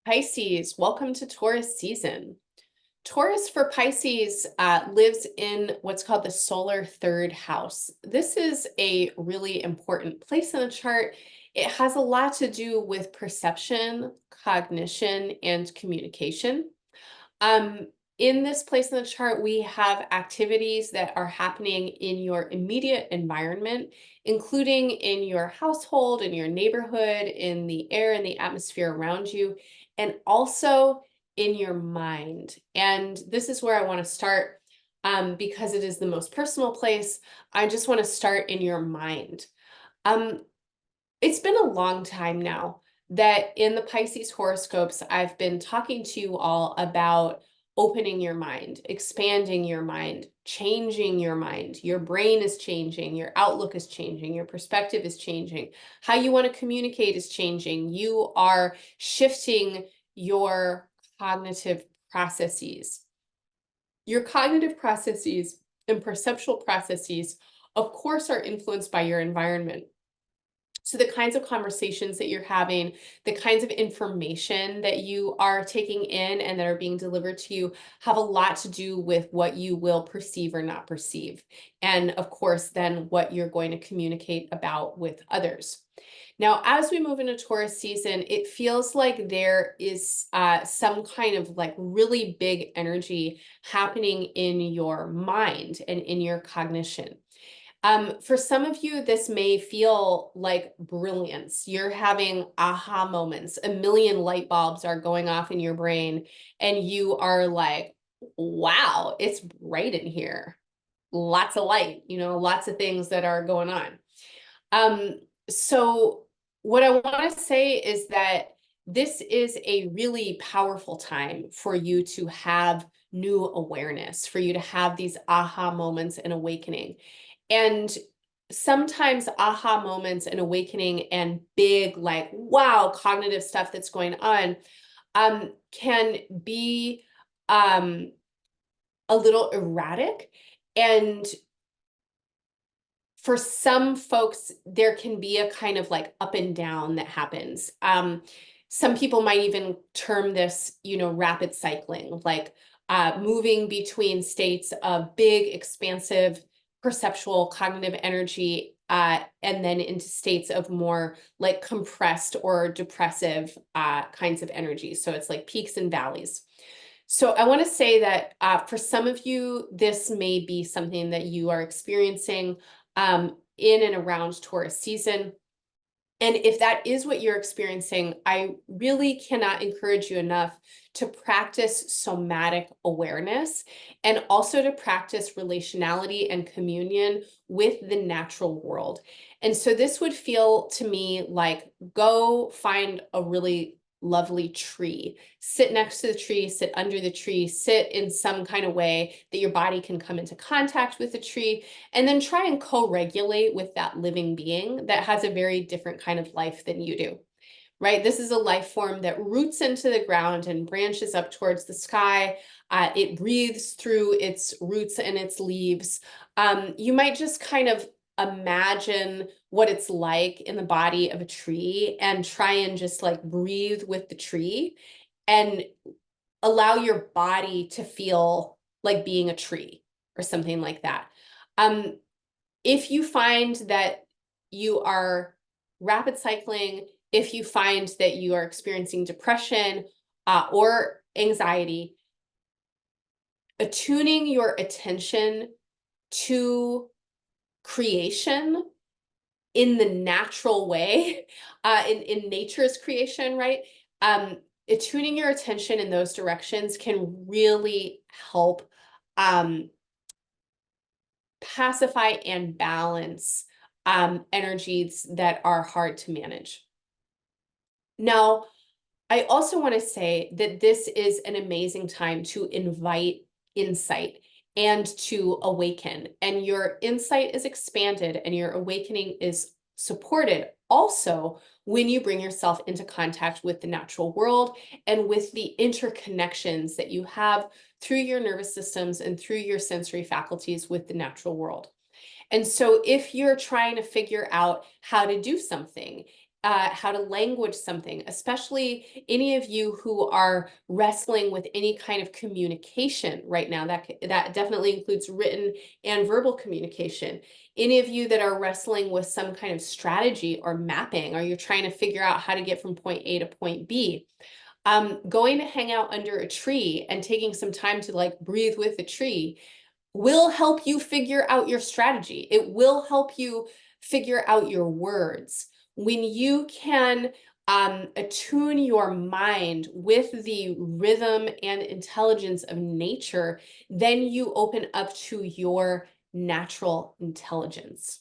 Pisces, welcome to Taurus season. Taurus for Pisces lives in what's called the solar third house. This is a really important place in the chart. It has a lot to do with perception, cognition, and communication. In this place in the chart, we have activities that are happening in your immediate environment, including in your household, in your neighborhood, in the air and the atmosphere around you, and also in your mind. And this is where I want to start because it is the most personal place. I just want to start in your mind. Um, it's been a long time now that in the Pisces horoscopes, I've been talking to you all about opening your mind, expanding your mind, changing your mind. Your brain is changing, your outlook is changing, your perspective is changing, how you want to communicate is changing. You are shifting your cognitive processes. Your cognitive processes and perceptual processes, of course, are influenced by your environment. So the kinds of conversations that you're having, the kinds of information that you are taking in and that are being delivered to you have a lot to do with what you will perceive or not perceive. And of course, then what you're going to communicate about with others. Now, as we move into Taurus season, it feels like there is some kind of like really big energy happening in your mind and in your cognition. For some of you, this may feel like brilliance. You're having aha moments. A million light bulbs are going off in your brain, and you are like, wow, it's bright in here. Lots of light, lots of things that are going on. So what I want to say is that this is a really powerful time for you to have new awareness, for you to have these aha moments and awakening. And sometimes aha moments and awakening and big, like, wow, cognitive stuff that's going on can be a little erratic. And for some folks, there can be a kind of like up and down that happens. Some people might even term this, rapid cycling, like moving between states of big, expansive, perceptual, cognitive energy, and then into states of more like compressed or depressive kinds of energy. So it's like peaks and valleys. So I want to say that for some of you, this may be something that you are experiencing in and around Taurus season. And if that is what you're experiencing, I really cannot encourage you enough to practice somatic awareness and also to practice relationality and communion with the natural world. And so this would feel to me like go find a really lovely tree, sit next to the tree, sit under the tree, sit in some kind of way that your body can come into contact with the tree, and then try and co-regulate with that living being that has a very different kind of life than you do, right? This is a life form that roots into the ground and branches up towards the sky. It breathes through its roots and its leaves. You might just kind of imagine what it's like in the body of a tree and try and just like breathe with the tree and allow your body to feel like being a tree or something like that. If you find that you are rapid cycling, if you find that you are experiencing depression or anxiety, attuning your attention to creation in the natural way, in nature's creation, right? Attuning your attention in those directions can really help pacify and balance energies that are hard to manage. Now, I also want to say that this is an amazing time to invite insight and to awaken. And your insight is expanded and your awakening is supported also when you bring yourself into contact with the natural world and with the interconnections that you have through your nervous systems and through your sensory faculties with the natural world. And so if you're trying to figure out how to do something, how to language something, especially any of you who are wrestling with any kind of communication right now. That definitely includes written and verbal communication. Any of you that are wrestling with some kind of strategy or mapping, or you're trying to figure out how to get from point A to point B. Going to hang out under a tree and taking some time to like breathe with the tree will help you figure out your strategy. It will help you figure out your words. When you can attune your mind with the rhythm and intelligence of nature, then you open up to your natural intelligence.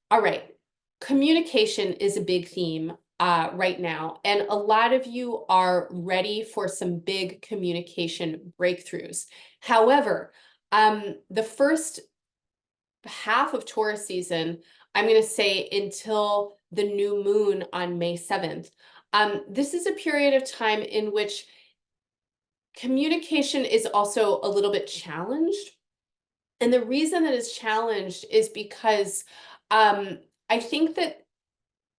All right, communication is a big theme right now, and a lot of you are ready for some big communication breakthroughs. However, the first half of Taurus season, I'm going to say until the new moon on May 7th, this is a period of time in which communication is also a little bit challenged. And the reason that it's challenged is because I think that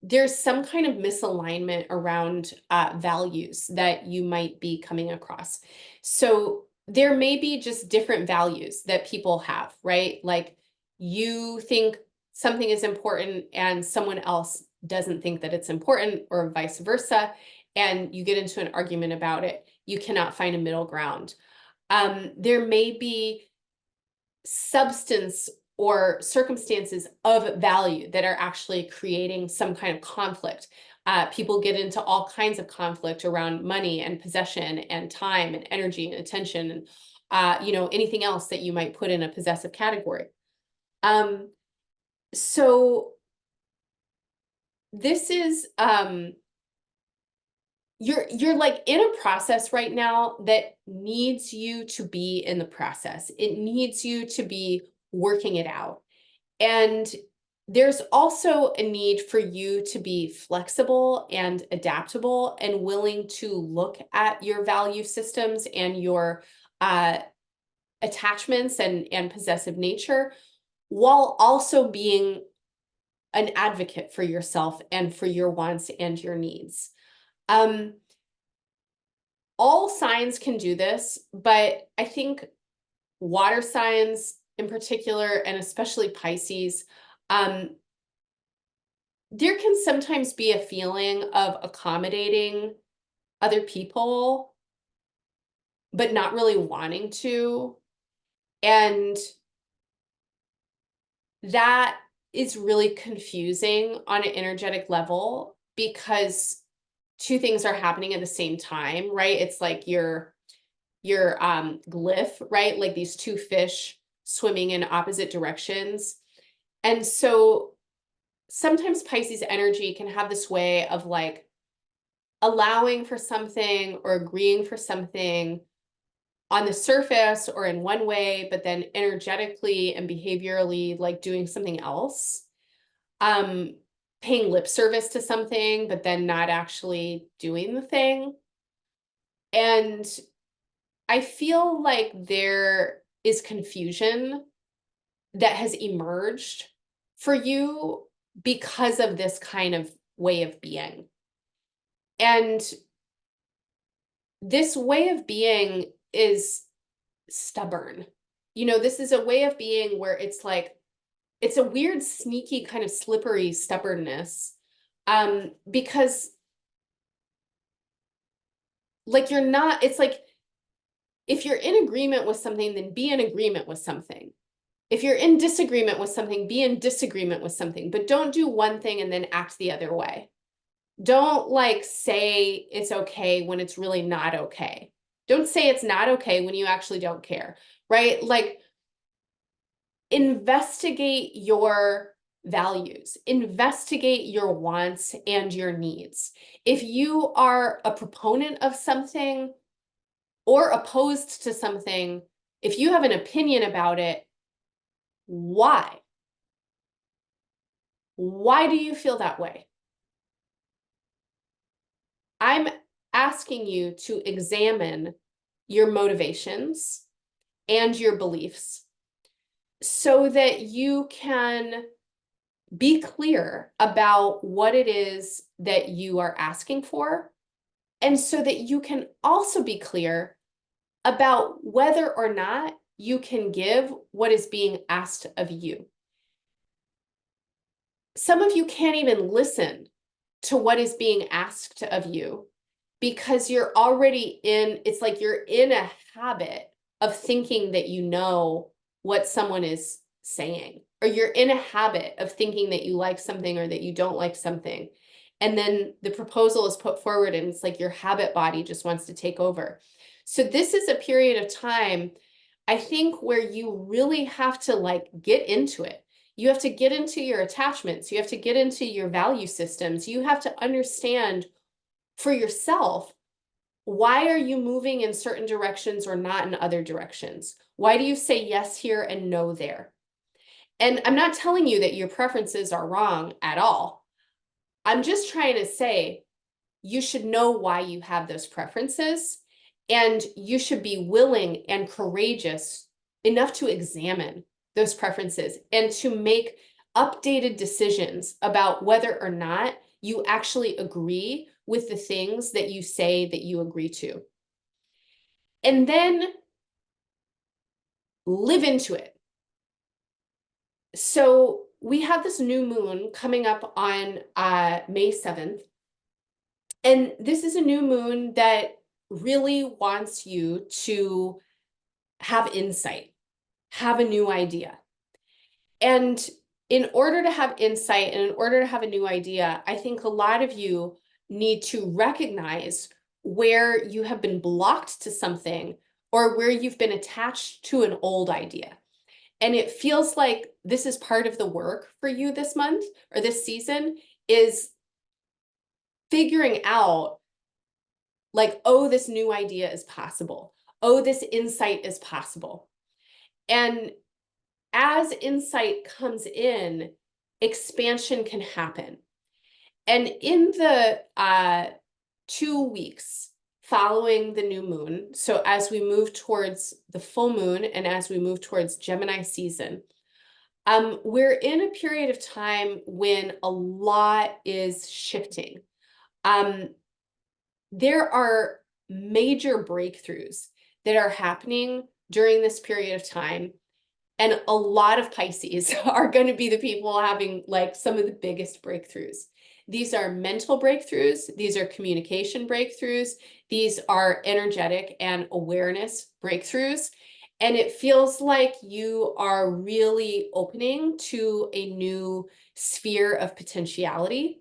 there's some kind of misalignment around values that you might be coming across. So there may be just different values that people have, right? Like you think something is important and someone else doesn't think that it's important, or vice versa, and you get into an argument about it. You cannot find a middle ground. There may be substance or circumstances of value that are actually creating some kind of conflict. People get into all kinds of conflict around money and possession and time and energy and attention and anything else that you might put in a possessive category. So this is you're like in a process right now that needs you to be in the process. It needs you to be working it out. And there's also a need for you to be flexible and adaptable and willing to look at your value systems and your attachments and possessive nature, while also being an advocate for yourself and for your wants and your needs. All signs can do this, but I think water signs in particular, and especially Pisces, there can sometimes be a feeling of accommodating other people, but not really wanting to. And that is really confusing on an energetic level because two things are happening at the same time, right? It's like your glyph, right? Like these two fish swimming in opposite directions. And so sometimes Pisces energy can have this way of like allowing for something or agreeing for something on the surface or in one way, but then energetically and behaviorally like doing something else. Paying lip service to something, but then not actually doing the thing. And I feel like there is confusion that has emerged for you because of this kind of way of being. And this way of being is stubborn. This is a way of being where it's like, it's a weird, sneaky, kind of slippery stubbornness. Because like it's like, if you're in agreement with something, then be in agreement with something. If you're in disagreement with something, be in disagreement with something, but don't do one thing and then act the other way. Don't like say it's okay when it's really not okay. Don't say it's not okay when you actually don't care, right? Like investigate your values, investigate your wants and your needs. If you are a proponent of something or opposed to something, if you have an opinion about it, why? Why do you feel that way? I'm asking you to examine your motivations and your beliefs so that you can be clear about what it is that you are asking for, and so that you can also be clear about whether or not you can give what is being asked of you. Some of you can't even listen to what is being asked of you because you're already in, it's like you're in a habit of thinking that you know what someone is saying, or you're in a habit of thinking that you like something or that you don't like something. And then the proposal is put forward and it's like your habit body just wants to take over. So this is a period of time, I think, where you really have to like get into it. You have to get into your attachments. You have to get into your value systems. You have to understand for yourself, why are you moving in certain directions or not in other directions? Why do you say yes here and no there? And I'm not telling you that your preferences are wrong at all. I'm just trying to say you should know why you have those preferences, and you should be willing and courageous enough to examine those preferences and to make updated decisions about whether or not you actually agree with the things that you say that you agree to. And then live into it. So we have this new moon coming up on May 7th. And this is a new moon that really wants you to have insight, have a new idea. And in order to have insight and in order to have a new idea, I think a lot of you need to recognize where you have been blocked to something or where you've been attached to an old idea. And it feels like this is part of the work for you this month or this season, is figuring out like, oh, this new idea is possible. Oh, this insight is possible. And as insight comes in, expansion can happen. And in the 2 weeks following the new moon, so as we move towards the full moon and as we move towards Gemini season, we're in a period of time when a lot is shifting. There are major breakthroughs that are happening during this period of time. And a lot of Pisces are going to be the people having like some of the biggest breakthroughs. These are mental breakthroughs. These are communication breakthroughs. These are energetic and awareness breakthroughs. And it feels like you are really opening to a new sphere of potentiality.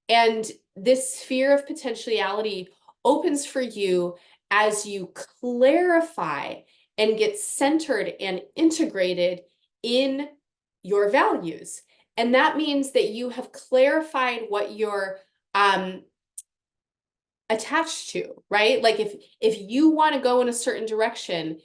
And this sphere of potentiality opens for you as you clarify and get centered and integrated in your values. And that means that you have clarified what you're attached to, right? Like if you want to go in a certain direction,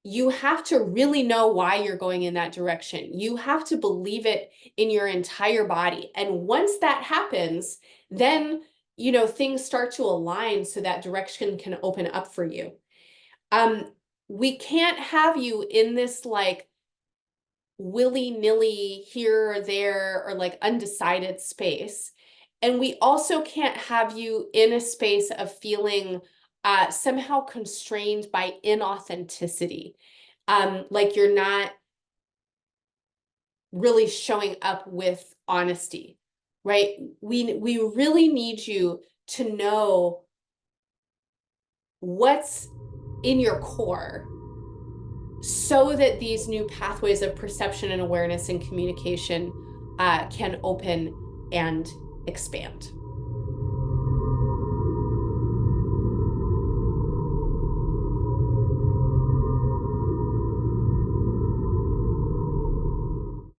you have to really know why you're going in that direction. You have to believe it in your entire body. And once that happens, then, you know, things start to align so that direction can open up for you. We can't have you in this like willy-nilly here or there or like undecided space. And we also can't have you in a space of feeling somehow constrained by inauthenticity. Like you're not really showing up with honesty, right? We really need you to know what's in your core so that these new pathways of perception and awareness and communication can open and expand.